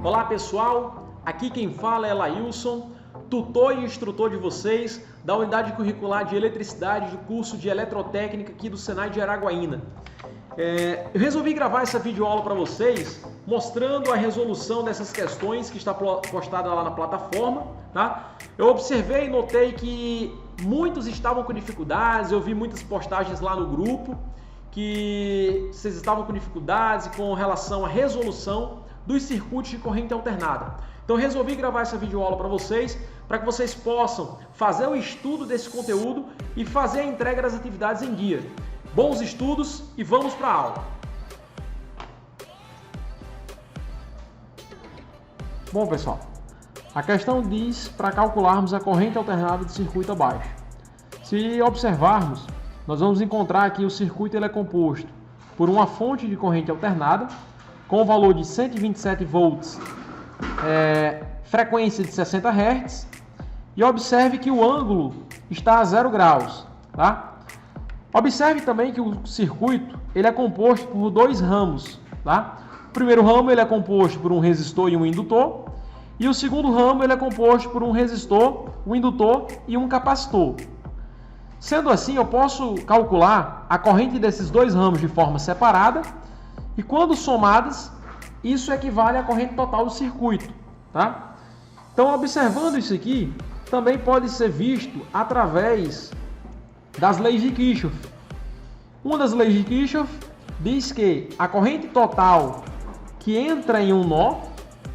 Olá pessoal, aqui quem fala é Lailson, tutor e instrutor de vocês da Unidade Curricular de Eletricidade do curso de Eletrotécnica aqui do Senai de Araguaína. Eu resolvi gravar essa videoaula para vocês mostrando a resolução dessas questões que está postada lá na plataforma, tá? Eu observei e notei que muitos estavam com dificuldades, eu vi muitas postagens lá no grupo que vocês estavam com dificuldades com relação à resolução dos circuitos de corrente alternada. Então resolvi gravar essa videoaula para vocês, para que vocês possam fazer o estudo desse conteúdo e fazer a entrega das atividades em dia. Bons estudos e vamos para a aula. Bom pessoal, a questão diz para calcularmos a corrente alternada de circuito abaixo. Se observarmos, nós vamos encontrar aqui o circuito ele é composto por uma fonte de corrente alternada com o valor de 127 volts, frequência de 60 Hz, e observe que o ângulo está a 0 graus, tá? Observe também que o circuito ele é composto por dois ramos, tá? O primeiro ramo ele é composto por um resistor e um indutor, e o segundo ramo ele é composto por um resistor, um indutor e um capacitor. Sendo assim, eu posso calcular a corrente desses dois ramos de forma separada, e quando somadas, isso equivale à corrente total do circuito, tá? Então, observando isso aqui, também pode ser visto através das leis de Kirchhoff. Uma das leis de Kirchhoff diz que a corrente total que entra em um nó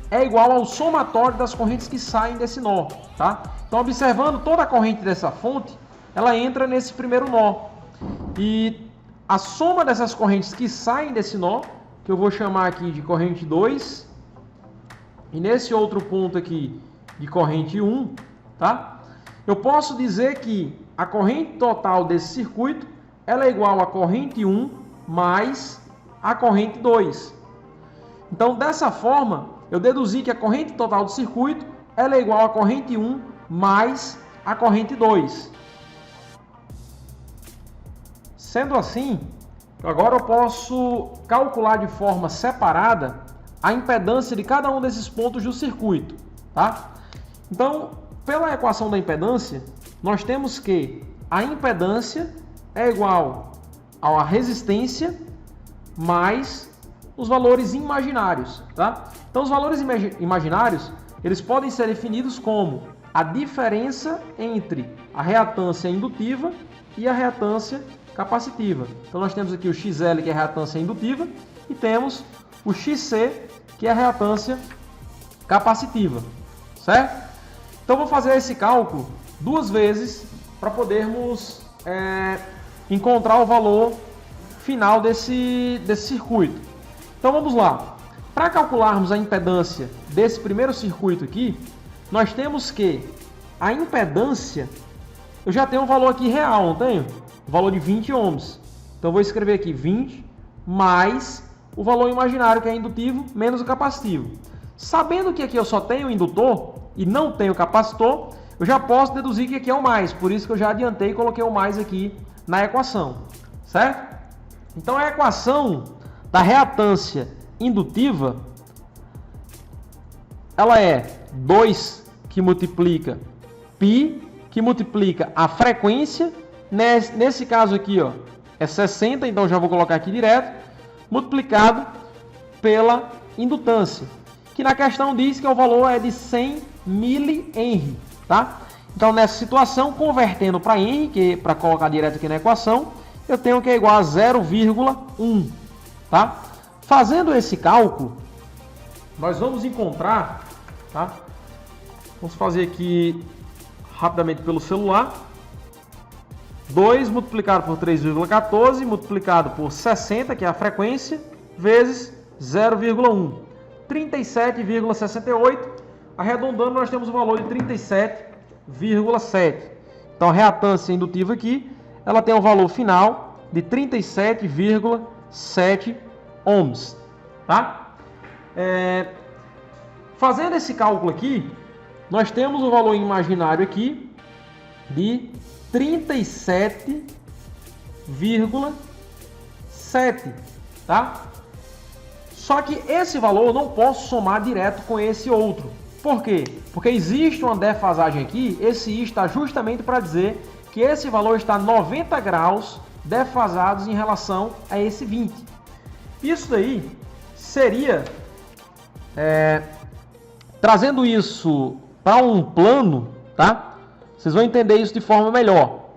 é igual ao somatório das correntes que saem desse nó, tá? Então, observando toda a corrente dessa fonte, ela entra nesse primeiro nó. E a soma dessas correntes que saem desse nó, que eu vou chamar aqui de corrente 2, e nesse outro ponto aqui de corrente 1, tá? Eu posso dizer que a corrente total desse circuito ela é igual à corrente 1 mais a corrente 2. Então, dessa forma, eu deduzi que a corrente total do circuito ela é igual à corrente 1 mais a corrente 2. Sendo assim, agora eu posso calcular de forma separada a impedância de cada um desses pontos do circuito, tá? Então, pela equação da impedância, nós temos que a impedância é igual à resistência mais os valores imaginários, tá? Então, os valores imaginários, eles podem ser definidos como a diferença entre a reatância indutiva e a reatância capacitiva. Então, nós temos aqui o XL, que é a reatância indutiva, e temos o XC, que é a reatância capacitiva, certo? Então, vou fazer esse cálculo duas vezes para podermos encontrar o valor final desse circuito. Então, vamos lá. Para calcularmos a impedância desse primeiro circuito aqui, nós temos que a impedância, eu já tenho um valor aqui real, não tenho? O valor de 20 ohms. Então, eu vou escrever aqui 20 mais o valor imaginário, que é indutivo, menos o capacitivo. Sabendo que aqui eu só tenho o indutor e não tenho o capacitor, eu já posso deduzir que aqui é o mais. Por isso que eu já adiantei e coloquei o mais aqui na equação, certo? Então, a equação da reatância indutiva, ela é 2 que multiplica π, que multiplica a frequência. Nesse caso aqui, ó, é 60, então já vou colocar aqui direto, multiplicado pela indutância, que na questão diz que o valor é de 100 mH, tá? Então, nessa situação, convertendo para Henry, que para colocar direto aqui na equação, eu tenho que é igual a 0,1, tá? Fazendo esse cálculo, nós vamos encontrar, tá? Vamos fazer aqui rapidamente pelo celular. 2 multiplicado por 3,14 multiplicado por 60, que é a frequência, vezes 0,1. 37,68. Arredondando, nós temos o valor de 37,7. Então, a reatância indutiva aqui, ela tem um valor final de 37,7 ohms. Tá? Fazendo esse cálculo aqui, nós temos o valor imaginário aqui de 37,7, tá? Só que esse valor eu não posso somar direto com esse outro. Por quê? Porque existe uma defasagem aqui, esse I está justamente para dizer que esse valor está 90 graus defasados em relação a esse 20. Isso daí seria, trazendo isso para um plano, tá? Vocês vão entender isso de forma melhor.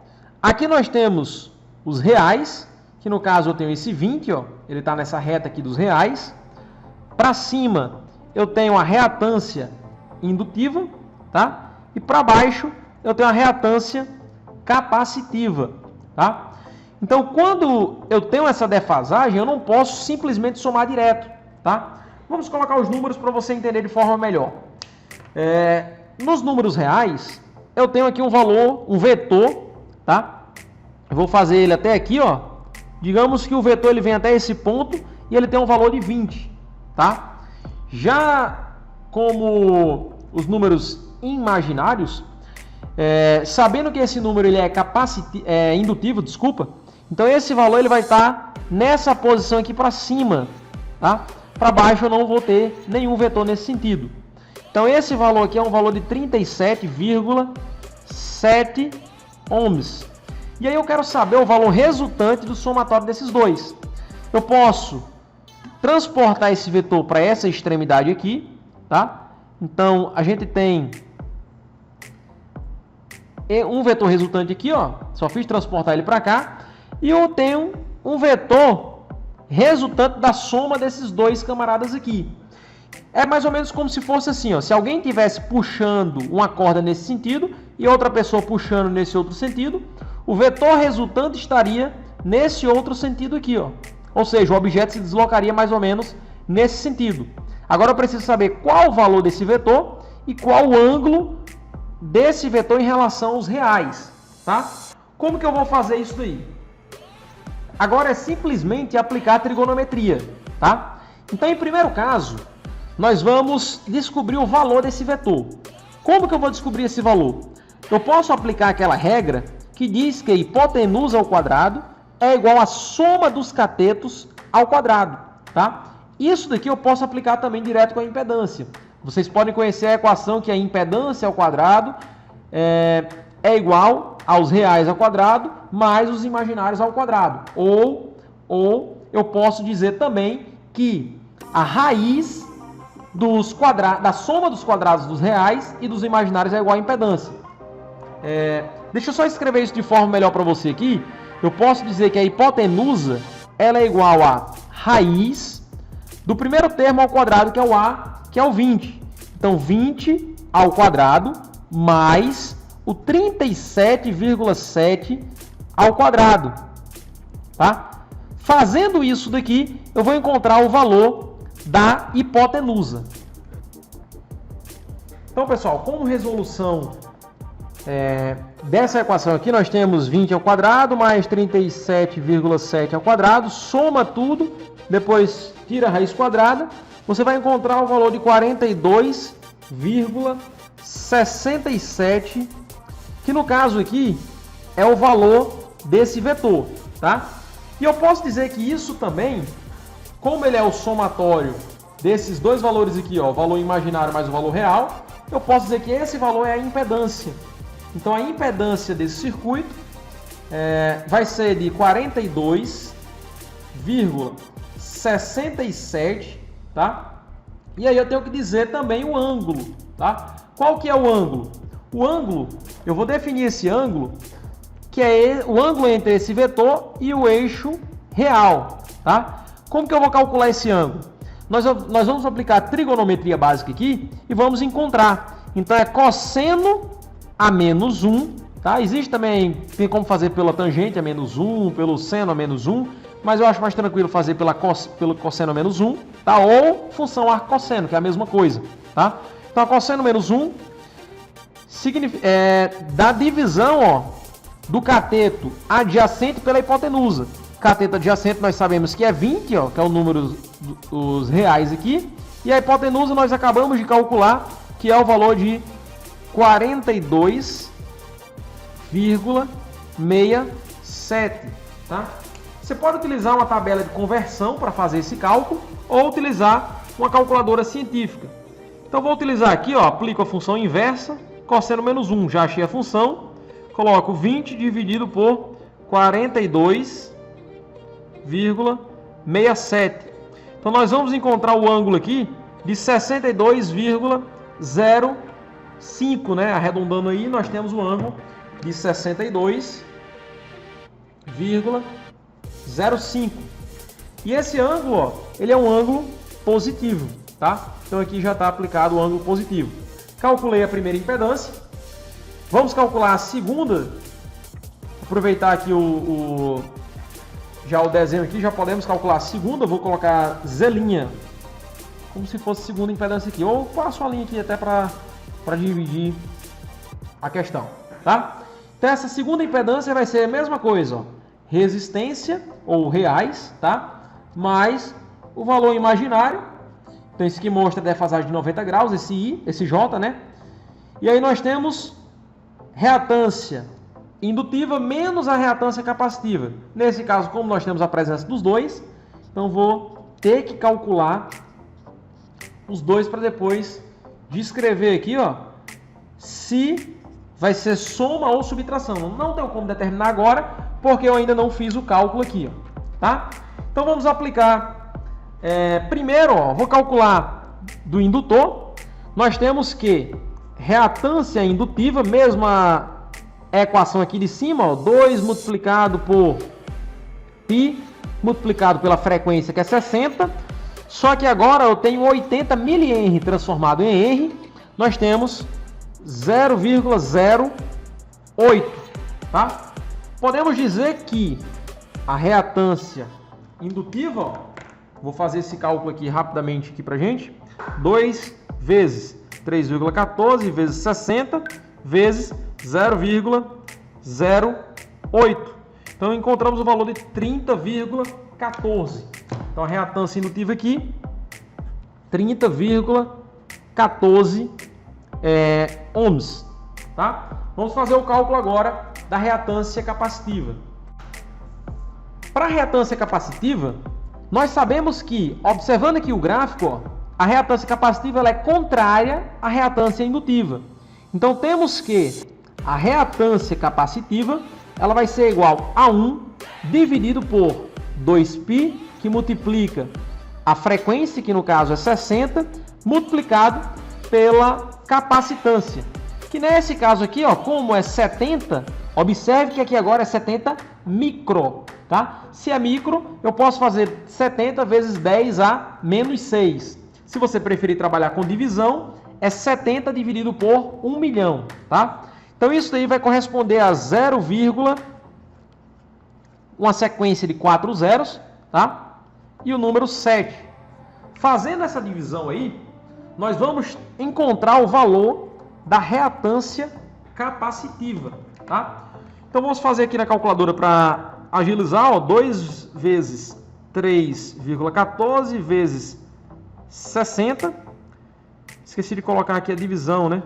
Aqui nós temos os reais, que no caso eu tenho esse 20, ó, ele está nessa reta aqui dos reais. Para cima eu tenho a reatância indutiva, tá? E para baixo eu tenho a reatância capacitiva, tá? Então, quando eu tenho essa defasagem, eu não posso simplesmente somar direto, tá? Vamos colocar os números para você entender de forma melhor. Nos números reais, eu tenho aqui um valor, um vetor, tá? Eu vou fazer ele até aqui, ó. Digamos que o vetor ele vem até esse ponto e ele tem um valor de 20, tá? Já como os números imaginários, sabendo que esse número ele é indutivo, desculpa, então esse valor ele vai estar nessa posição aqui para cima, tá? Para baixo eu não vou ter nenhum vetor nesse sentido. Então esse valor aqui é um valor de 37,7 ohms. E aí eu quero saber o valor resultante do somatório desses dois. Eu posso transportar esse vetor para essa extremidade aqui, tá? Então a gente tem um vetor resultante aqui, ó. Só fiz transportar ele para cá. E eu tenho um vetor resultante da soma desses dois camaradas aqui. É mais ou menos como se fosse assim, ó. Se alguém estivesse puxando uma corda nesse sentido e outra pessoa puxando nesse outro sentido, o vetor resultante estaria nesse outro sentido aqui, ó. Ou seja, o objeto se deslocaria mais ou menos nesse sentido. Agora eu preciso saber qual o valor desse vetor e qual o ângulo desse vetor em relação aos reais, tá? Como que eu vou fazer isso daí? Agora é simplesmente aplicar a trigonometria, tá? Então, em primeiro caso, nós vamos descobrir o valor desse vetor. Como que eu vou descobrir esse valor? Eu posso aplicar aquela regra que diz que a hipotenusa ao quadrado é igual à soma dos catetos ao quadrado, tá? Isso daqui eu posso aplicar também direto com a impedância. Vocês podem conhecer a equação que a impedância ao quadrado é igual aos reais ao quadrado mais os imaginários ao quadrado. Ou eu posso dizer também que a raiz da soma dos quadrados dos reais e dos imaginários é igual à impedância. Deixa eu só escrever isso de forma melhor para você aqui. Eu posso dizer que a hipotenusa ela é igual a raiz do primeiro termo ao quadrado, que é o A, que é o 20. Então, 20 ao quadrado mais o 37,7 ao quadrado. Tá? Fazendo isso daqui, eu vou encontrar o valor da hipotenusa. Então, pessoal, como resolução dessa equação aqui, nós temos 20 ao quadrado mais 37,7 ao quadrado, soma tudo, depois tira a raiz quadrada, você vai encontrar o valor de 42,67, que no caso aqui é o valor desse vetor, tá? E eu posso dizer que isso também, como ele é o somatório desses dois valores aqui, ó, o valor imaginário mais o valor real, eu posso dizer que esse valor é a impedância. Então a impedância desse circuito vai ser de 42,67, tá? E aí eu tenho que dizer também o ângulo, tá? Qual que é o ângulo? O ângulo, eu vou definir esse ângulo, que é o ângulo entre esse vetor e o eixo real, tá? Como que eu vou calcular esse ângulo? Nós vamos aplicar a trigonometria básica aqui e vamos encontrar. Então é cosseno a menos 1, tá? Existe também, tem como fazer pela tangente a menos 1, pelo seno a menos 1, mas eu acho mais tranquilo fazer pelo cosseno a menos 1, tá? Ou função arco-cosseno, que é a mesma coisa, tá? Então a cosseno menos 1 da divisão, ó, do cateto adjacente pela hipotenusa. Cateto adjacente nós sabemos que é 20, ó, que é o número dos reais aqui, e a hipotenusa nós acabamos de calcular, que é o valor de 42,67, tá? Você pode utilizar uma tabela de conversão para fazer esse cálculo ou utilizar uma calculadora científica. Então vou utilizar aqui, ó, aplico a função inversa, cosseno menos 1, já achei a função, coloco 20 dividido por 42,67. Então nós vamos encontrar o ângulo aqui de 62,05, né? Arredondando aí, nós temos o ângulo de 62,05. E esse ângulo, ó, ele é um ângulo positivo, tá? Então aqui já está aplicado o ângulo positivo. Calculei a primeira impedância. Vamos calcular a segunda. Aproveitar aqui já o desenho aqui, já podemos calcular a segunda. Vou colocar Z', como se fosse a segunda impedância aqui. Ou passo a linha aqui até para dividir a questão, tá? Então essa segunda impedância vai ser a mesma coisa, ó, resistência ou reais, tá? Mais o valor imaginário. Então isso aqui mostra a defasagem de 90 graus, esse I, esse J, né? E aí nós temos reatância indutiva menos a reatância capacitiva. Nesse caso, como nós temos a presença dos dois, então vou ter que calcular os dois para depois descrever aqui, ó, se vai ser soma ou subtração. Não tenho como determinar agora, porque eu ainda não fiz o cálculo aqui, ó, tá? Então vamos aplicar. Primeiro, ó, vou calcular do indutor. Nós temos que reatância indutiva, mesma equação aqui de cima, ó, 2 multiplicado por π multiplicado pela frequência, que é 60. Só que agora eu tenho 80 mH transformado em R. Nós temos 0,08, tá? Podemos dizer que a reatância indutiva, ó, vou fazer esse cálculo aqui rapidamente aqui pra gente. 2 vezes 3,14 vezes 60 vezes 0,08. Então encontramos o valor de 30,14. Então a reatância indutiva aqui 30,14 ohms, tá? Vamos fazer o cálculo agora da reatância capacitiva. Para a reatância capacitiva, nós sabemos que, observando aqui o gráfico, ó, a reatância capacitiva ela é contrária à reatância indutiva. Então temos que a reatância capacitiva ela vai ser igual a 1 dividido por 2π, que multiplica a frequência, que no caso é 60, multiplicado pela capacitância, que nesse caso aqui, ó, como é 70, observe que aqui agora é 70 micro, tá? Se é micro, eu posso fazer 70 vezes 10 a menos 6. Se você preferir trabalhar com divisão, é 70 dividido por 1 milhão, tá? Então isso daí vai corresponder a 0, uma sequência de 4 zeros, tá? E o número 7. Fazendo essa divisão aí, nós vamos encontrar o valor da reatância capacitiva, tá? Então vamos fazer aqui na calculadora para agilizar, ó, 2 vezes 3,14 vezes 60. Esqueci de colocar aqui a divisão, né?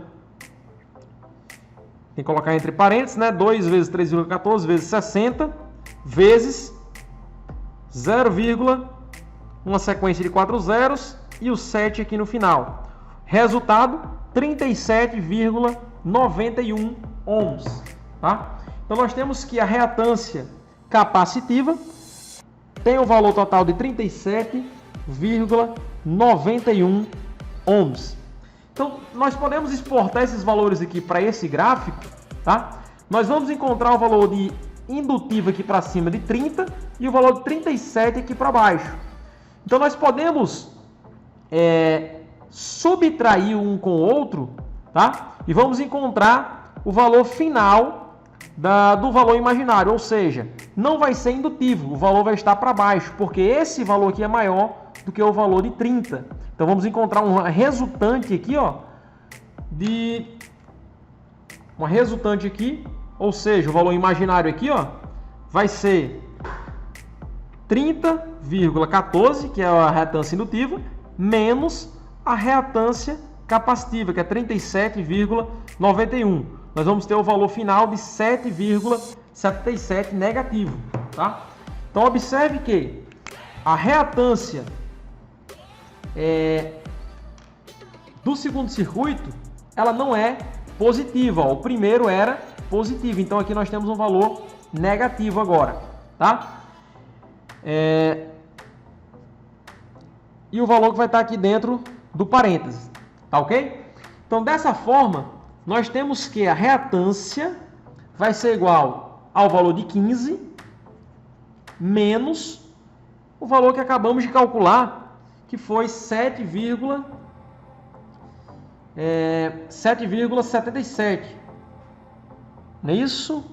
Tem que colocar entre parênteses, né? 2 vezes 3,14 vezes 60 vezes 0, uma sequência de 4 zeros e o 7 aqui no final. Resultado, 37,91 ohms, tá? Então nós temos que a reatância capacitiva tem o valor total de 37,91 ohms. Então nós podemos exportar esses valores aqui para esse gráfico, tá? Nós vamos encontrar o valor de indutivo aqui para cima de 30 e o valor de 37 aqui para baixo. Então nós podemos subtrair um com o outro, tá? E vamos encontrar o valor final do valor imaginário, ou seja, não vai ser indutivo, o valor vai estar para baixo, porque esse valor aqui é maior do que o valor de 30. Então vamos encontrar um resultante aqui, ó, uma resultante aqui, ou seja, o valor imaginário aqui, ó, vai ser 30,14, que é a reatância indutiva, menos a reatância capacitiva, que é 37,91. Nós vamos ter o valor final de 7,77 negativo, tá? Então, observe que a reatância do segundo circuito, ela não é positiva. Ó. O primeiro era positivo, então aqui nós temos um valor negativo agora, tá? E o valor que vai estar aqui dentro do parênteses, tá ok? Então, dessa forma, nós temos que a reatância vai ser igual ao valor de 15 menos o valor que acabamos de calcular, que foi 7,77. Não é isso?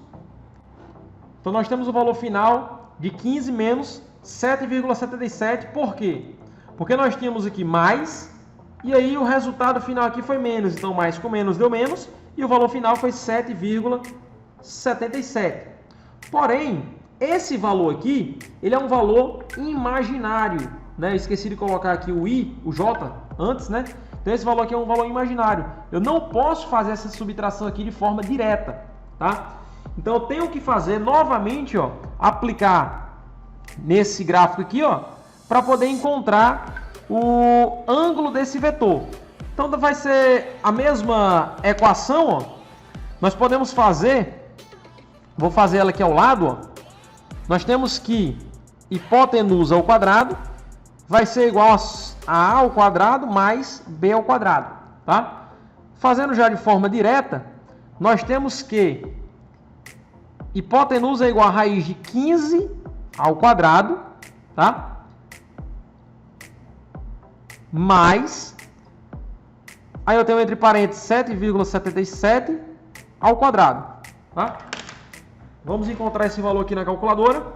Então, nós temos o valor final de 15 menos 7,77. Por quê? Porque nós tínhamos aqui mais, e aí o resultado final aqui foi menos. Então, mais com menos deu menos, e o valor final foi 7,77. Porém, esse valor aqui, ele é um valor imaginário, né? Eu esqueci de colocar aqui o I, o J, antes, né? Então, esse valor aqui é um valor imaginário. Eu não posso fazer essa subtração aqui de forma direta, tá? Então, eu tenho que fazer novamente, ó, aplicar nesse gráfico aqui, ó, para poder encontrar o ângulo desse vetor. Então, vai ser a mesma equação, ó. Nós podemos fazer, vou fazer ela aqui ao lado, ó. Nós temos que hipotenusa ao quadrado vai ser igual a ao quadrado mais b ao quadrado, tá? Fazendo já de forma direta, nós temos que hipotenusa é igual a raiz de 15 ao quadrado, tá? Mais, aí eu tenho entre parênteses 7,77 ao quadrado, tá? Vamos encontrar esse valor aqui na calculadora.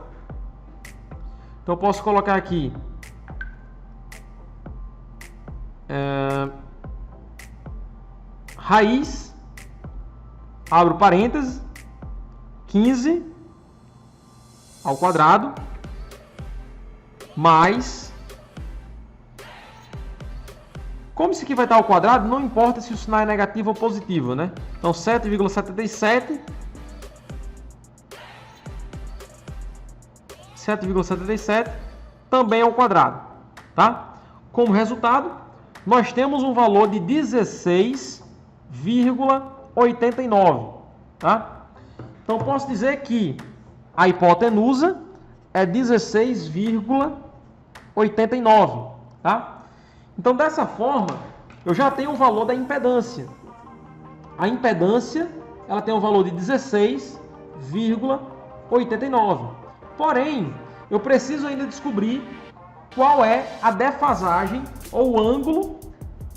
Então eu posso colocar aqui raiz, abro parênteses, 15 ao quadrado, mais, como isso aqui vai estar ao quadrado, não importa se o sinal é negativo ou positivo, né? Então 7,77 também ao quadrado, tá? Como resultado, nós temos um valor de 16,89, tá? Então, posso dizer que a hipotenusa é 16,89, tá? Então, dessa forma, eu já tenho o valor da impedância. A impedância, ela tem um valor de 16,89. Porém, eu preciso ainda descobrir qual é a defasagem ou o ângulo,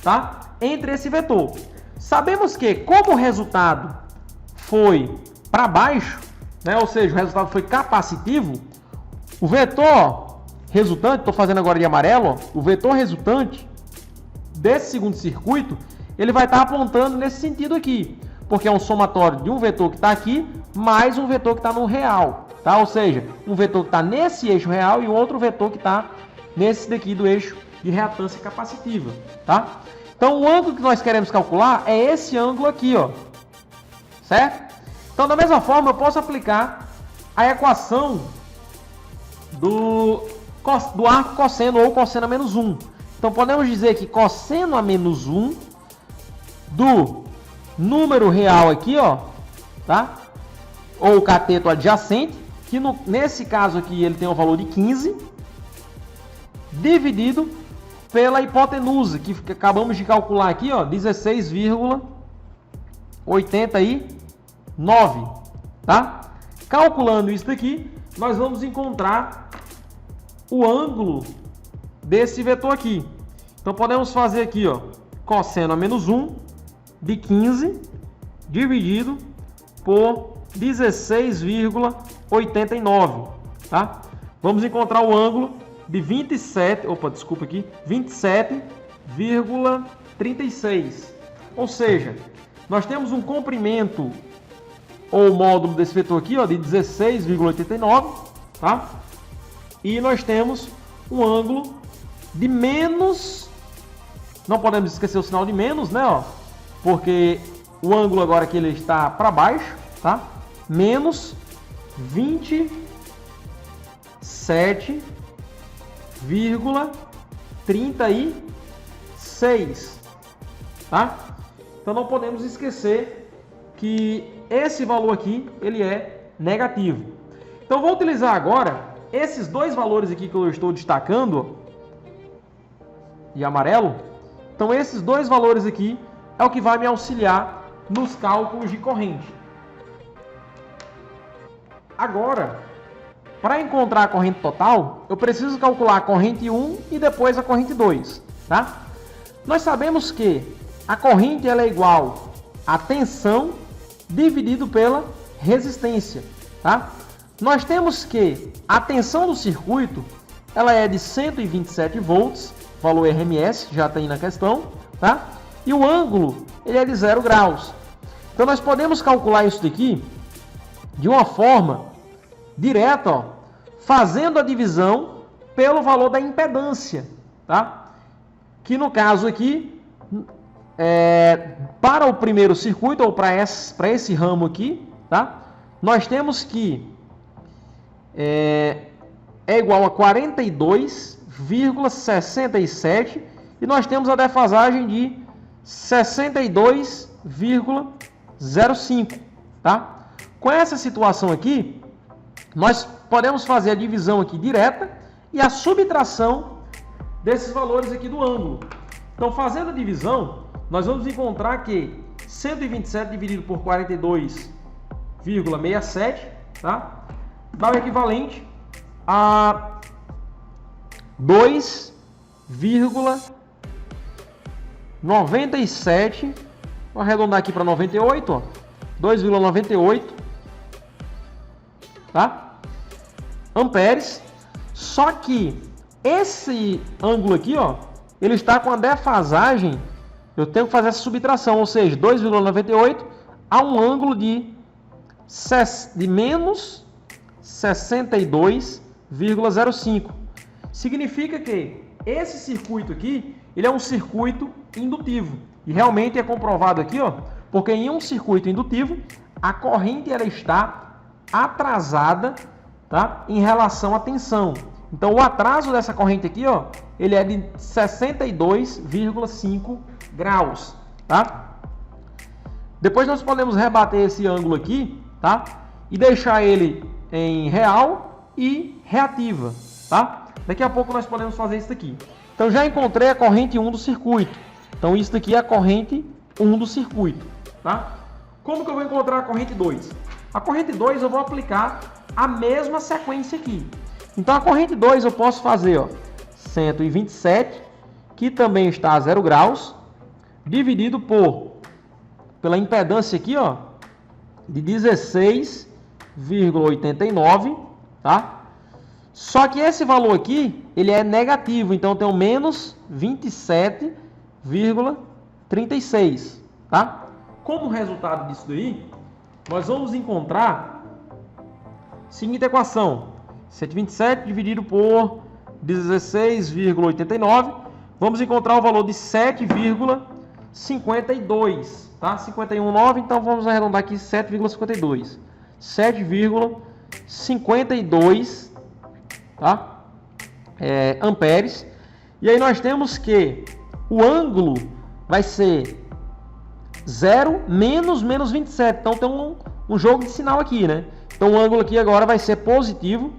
tá, entre esse vetor. Sabemos que, como o resultado foi para baixo, né, ou seja, o resultado foi capacitivo, o vetor resultante, estou fazendo agora de amarelo, ó, o vetor resultante desse segundo circuito, ele vai estar apontando nesse sentido aqui, porque é um somatório de um vetor que está aqui, mais um vetor que está no real, tá? Ou seja, um vetor que está nesse eixo real e outro vetor que está nesse daqui do eixo de reatância capacitiva, tá? Então, o ângulo que nós queremos calcular é esse ângulo aqui, ó, certo? Então, da mesma forma, eu posso aplicar a equação do arco cosseno ou cosseno a menos 1. Então, podemos dizer que cosseno a menos 1 do número real aqui, ó, tá? Ou cateto adjacente, que nesse caso aqui ele tem um valor de 15, dividido pela hipotenusa, que acabamos de calcular aqui, ó, 16,89, tá? Calculando isso daqui, nós vamos encontrar o ângulo desse vetor aqui. Então, podemos fazer aqui, ó, cosseno a menos 1 de 15 dividido por 16,89, tá? Vamos encontrar o ângulo de 27,36. Ou seja, nós temos um comprimento ou módulo desse vetor aqui, ó, de 16,89, tá? E nós temos um ângulo de menos, não podemos esquecer o sinal de menos, né, ó? Porque o ângulo agora que ele está para baixo, tá? Menos 27 7,36, tá? Então não podemos esquecer que esse valor aqui, ele é negativo. Então vou utilizar agora esses dois valores aqui que eu estou destacando, de amarelo. Então esses dois valores aqui é o que vai me auxiliar nos cálculos de corrente. Agora, para encontrar a corrente total, eu preciso calcular a corrente 1 e depois a corrente 2, tá? Nós sabemos que a corrente ela é igual a tensão dividido pela resistência, tá? Nós temos que a tensão do circuito ela é de 127 volts, valor RMS, já tem na questão, tá? E o ângulo ele é de 0 graus. Então nós podemos calcular isso daqui de uma forma direta, ó, fazendo a divisão pelo valor da impedância, tá? Que no caso aqui, para o primeiro circuito, ou para esse ramo aqui, tá? Nós temos que é igual a 42,67 e nós temos a defasagem de 62,05, tá? Com essa situação aqui, nós podemos fazer a divisão aqui direta e a subtração desses valores aqui do ângulo. Então, fazendo a divisão, nós vamos encontrar que 127 dividido por 42,67, tá? Dá o equivalente a 2,97, vou arredondar aqui para 98, ó, 2,98, tá? Amperes. Só que esse ângulo aqui, ó, ele está com a defasagem, eu tenho que fazer essa subtração, ou seja, 2,98 a um ângulo de menos 62,05. Significa que esse circuito aqui, ele é um circuito indutivo. E realmente é comprovado aqui, ó, porque em um circuito indutivo, a corrente ela está atrasada, tá, em relação à tensão. Então o atraso dessa corrente aqui, ó, ele é de 62,5 graus, tá? Depois nós podemos rebater esse ângulo aqui, tá? E deixar ele em real e reativa, tá? Daqui a pouco nós podemos fazer isso aqui. Então já encontrei a corrente 1 do circuito. Então isso daqui é a corrente 1 do circuito, tá? Como que eu vou encontrar a corrente 2? A corrente 2 eu vou aplicar a mesma sequência aqui. Então a corrente 2 eu posso fazer, ó, 127, que também está a 0 graus, dividido pela impedância aqui, ó, de 16,89, tá? Só que esse valor aqui, ele é negativo, então tem o menos 27,36, tá? Como resultado disso daí, nós vamos encontrar a seguinte equação: 127 dividido por 16,89, vamos encontrar o valor de 7,52, tá? 51,9, então vamos arredondar aqui 7,52. 7,52, tá? Amperes. E aí nós temos que o ângulo vai ser 0 menos 27. Então tem um jogo de sinal aqui, né? Então o ângulo aqui agora vai ser positivo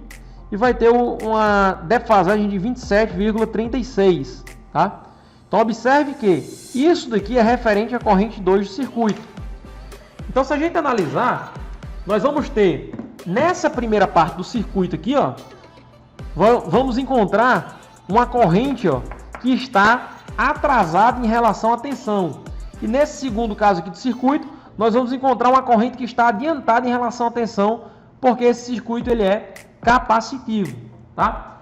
e vai ter uma defasagem de 27,36, tá? Então observe que isso daqui é referente à corrente 2 do circuito. Então se a gente analisar, nós vamos ter nessa primeira parte do circuito aqui, ó, vamos encontrar uma corrente, ó, que está atrasada em relação à tensão. E nesse segundo caso aqui do circuito, nós vamos encontrar uma corrente que está adiantada em relação à tensão, porque esse circuito ele é capacitivo, tá?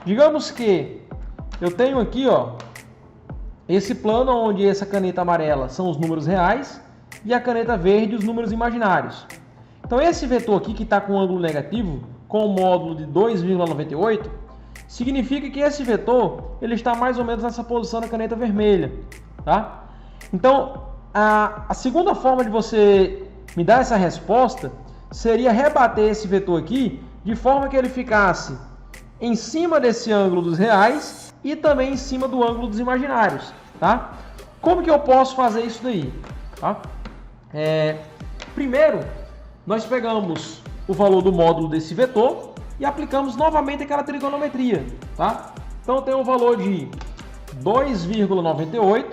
Digamos que eu tenho aqui, ó, esse plano onde essa caneta amarela são os números reais e a caneta verde os números imaginários. Então esse vetor aqui que está com ângulo negativo, com o módulo de 2,98, significa que esse vetor ele está mais ou menos nessa posição da caneta vermelha, tá? Então a segunda forma de você me dar essa resposta seria rebater esse vetor aqui de forma que ele ficasse em cima desse ângulo dos reais e também em cima do ângulo dos imaginários, tá? Como que eu posso fazer isso daí? Tá? Primeiro, nós pegamos o valor do módulo desse vetor e aplicamos novamente aquela trigonometria, tá? Então eu tenho um valor de 2,98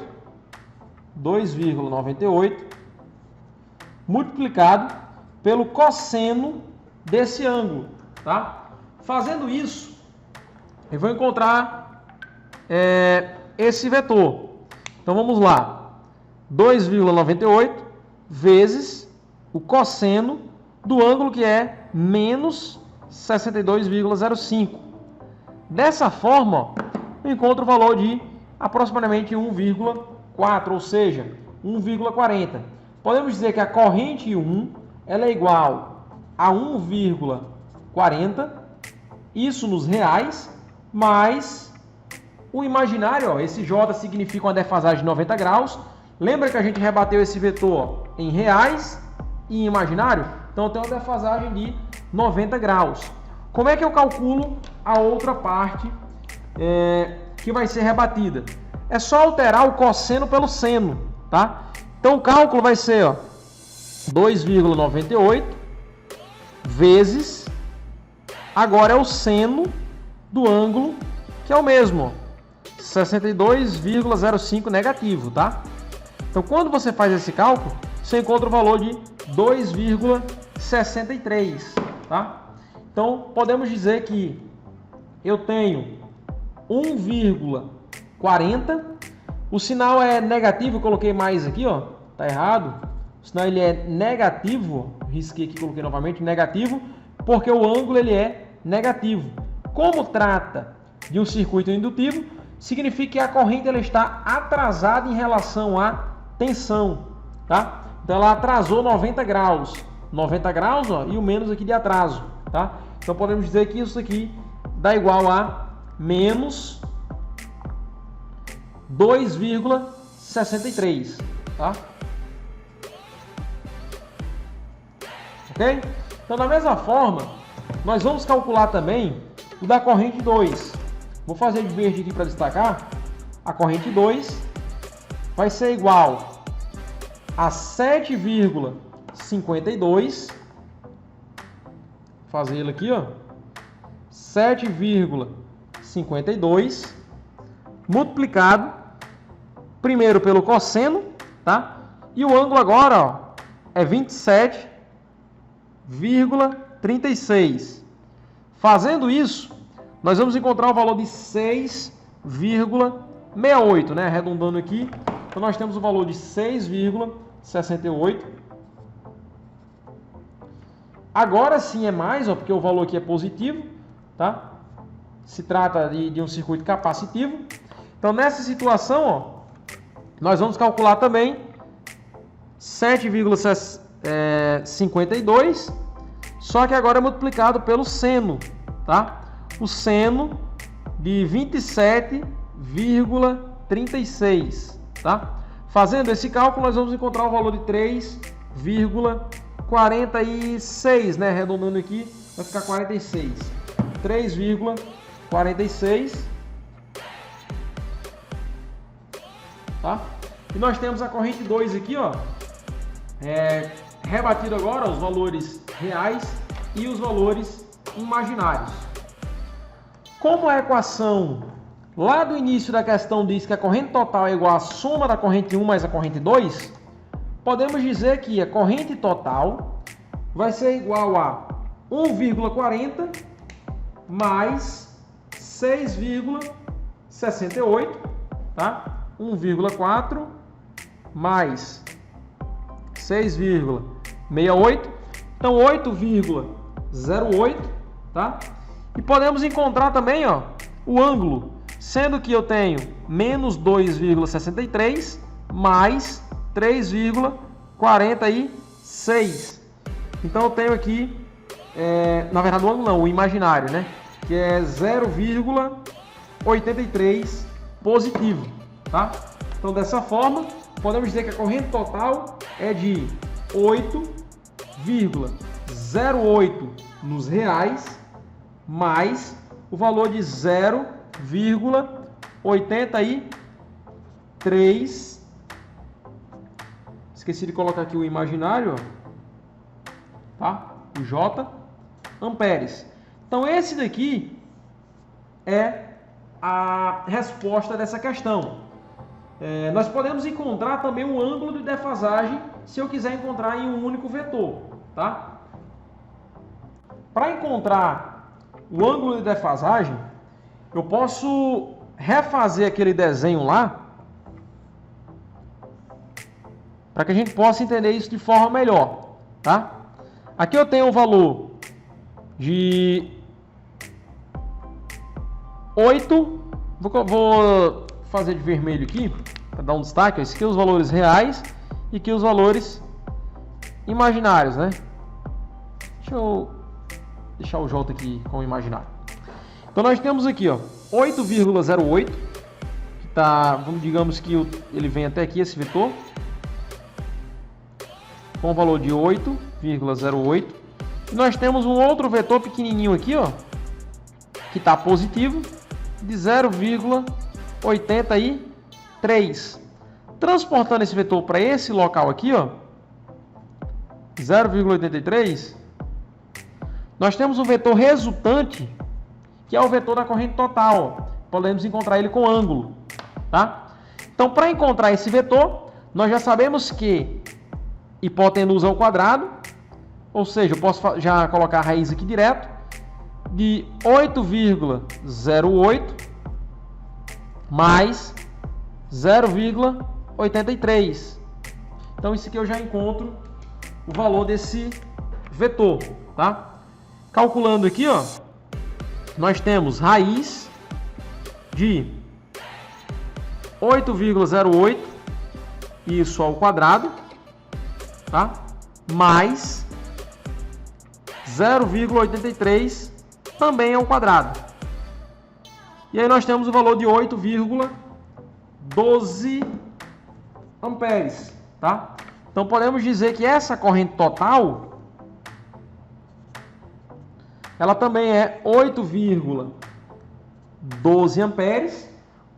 multiplicado pelo cosseno desse ângulo, tá? Fazendo isso, eu vou encontrar esse vetor. Então vamos lá, 2,98 vezes o cosseno do ângulo que é menos 62,05. Dessa forma, ó, eu encontro o valor de aproximadamente 1,4, ou seja, 1,40. Podemos dizer que a corrente 1 ela é igual a 1,40, isso nos reais, mais o imaginário, ó, esse J significa uma defasagem de 90 graus. Lembra que a gente rebateu esse vetor, ó, em reais e em imaginário? Então tem uma defasagem de 90 graus. Como é que eu calculo a outra parte que vai ser rebatida? É só alterar o cosseno pelo seno, tá? Então o cálculo vai ser, ó, 2,98 vezes, agora é o seno do ângulo, que é o mesmo, ó, 62,05 negativo, tá? Então quando você faz esse cálculo, você encontra o valor de 2,63, tá? Então podemos dizer que eu tenho 1,40, o sinal é negativo, eu coloquei mais aqui, ó, tá errado. O sinal ele é negativo, risquei aqui, coloquei novamente negativo, porque o ângulo ele é negativo. Como trata de um circuito indutivo, significa que a corrente ela está atrasada em relação à tensão, tá? Então ela atrasou 90 graus, ó, e o menos aqui de atraso, tá? Então podemos dizer que isso aqui dá igual a menos 2,63, tá? Ok? Então da mesma forma, nós vamos calcular também o da corrente 2. Vou fazer de verde aqui para destacar. A corrente 2 vai ser igual a 7,52, fazer ele aqui, ó, 7,52 multiplicado primeiro pelo cosseno, tá? E o ângulo agora, ó, é 27,36. Fazendo isso, nós vamos encontrar o valor de 6,68, né? Arredondando aqui, então nós temos o valor de 6,68. Agora sim é mais, ó, porque o valor aqui é positivo, tá? Se trata de um circuito capacitivo. Então nessa situação, ó, nós vamos calcular também 7,52, só que agora é multiplicado pelo seno, tá? O seno de 27,36, tá? Fazendo esse cálculo, nós vamos encontrar o valor de 3,46, né? Arredondando aqui, vai ficar 46. 3,46, tá? E nós temos a corrente 2 aqui, ó, rebatido agora os valores reais e os valores imaginários. Como a equação lá do início da questão diz que a corrente total é igual à soma da corrente 1 mais a corrente 2, podemos dizer que a corrente total vai ser igual a 1,40 mais 6,68, tá? 1,4 mais 6,68, então 8,08, tá? E podemos encontrar também, ó, o ângulo, sendo que eu tenho menos 2,63 mais 3,46. Então eu tenho aqui, na verdade o ângulo não, o imaginário, né? Que é 0,83 positivo, tá? Então dessa forma, podemos dizer que a corrente total é de 8,08 nos reais, mais o o valor de 0,83. Esqueci de colocar aqui o imaginário, ó, tá? O J, amperes. Então esse daqui é a resposta dessa questão. Nós podemos encontrar também o ângulo de defasagem se eu quiser encontrar em um único vetor, tá? Para encontrar o ângulo de defasagem, eu posso refazer aquele desenho lá para que a gente possa entender isso de forma melhor, tá? Aqui eu tenho o valor de 8, vou fazer de vermelho aqui, para dar um destaque. Esse aqui é os valores reais e aqui os valores imaginários, né? Deixa eu deixar o J aqui como imaginário. Então nós temos aqui, ó, 8,08, que tá, digamos que ele vem até aqui, esse vetor, com o valor de 8,08. E nós temos um outro vetor pequenininho aqui, ó, que está positivo, de 0,83. Transportando esse vetor para esse local aqui, ó, 0,83, nós temos o vetor resultante, que é o vetor da corrente total. Podemos encontrar ele com ângulo, tá? Então, para encontrar esse vetor, nós já sabemos que hipotenusa ao quadrado, ou seja, eu posso já colocar a raiz aqui direto, de 8,08 mais 0,83. Então, isso aqui eu já encontro o valor desse vetor, tá? Calculando aqui, ó, nós temos raiz de 8,08, isso ao quadrado, tá? Mais 0,83 também ao quadrado. E aí nós temos o valor de 8,12 amperes, tá? Então podemos dizer que essa corrente total, ela também é 8,12 amperes,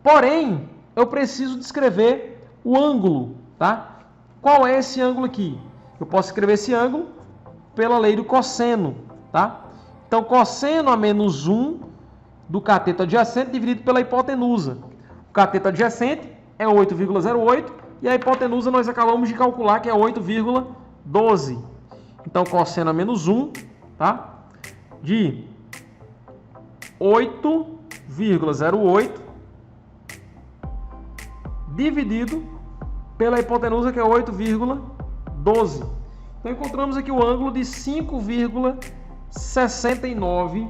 porém eu preciso descrever o ângulo, tá? Qual é esse ângulo aqui? Eu posso escrever esse ângulo pela lei do cosseno, tá? Então, cosseno a menos 1 do cateto adjacente dividido pela hipotenusa. O cateto adjacente é 8,08 e a hipotenusa nós acabamos de calcular que é 8,12. Então, cosseno a menos 1, tá? De 8,08 dividido pela hipotenusa, que é 8,12. Então, encontramos aqui o ângulo de 5,69.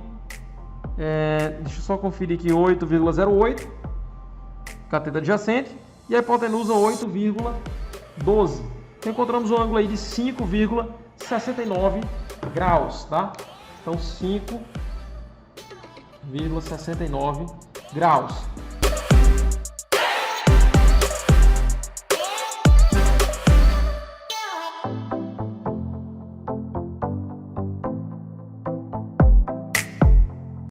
Deixa eu só conferir aqui, 8,08, cateto adjacente, e a hipotenusa 8,12. Então, encontramos o ângulo aí de 5,69 graus, tá? Então, 5,69 graus.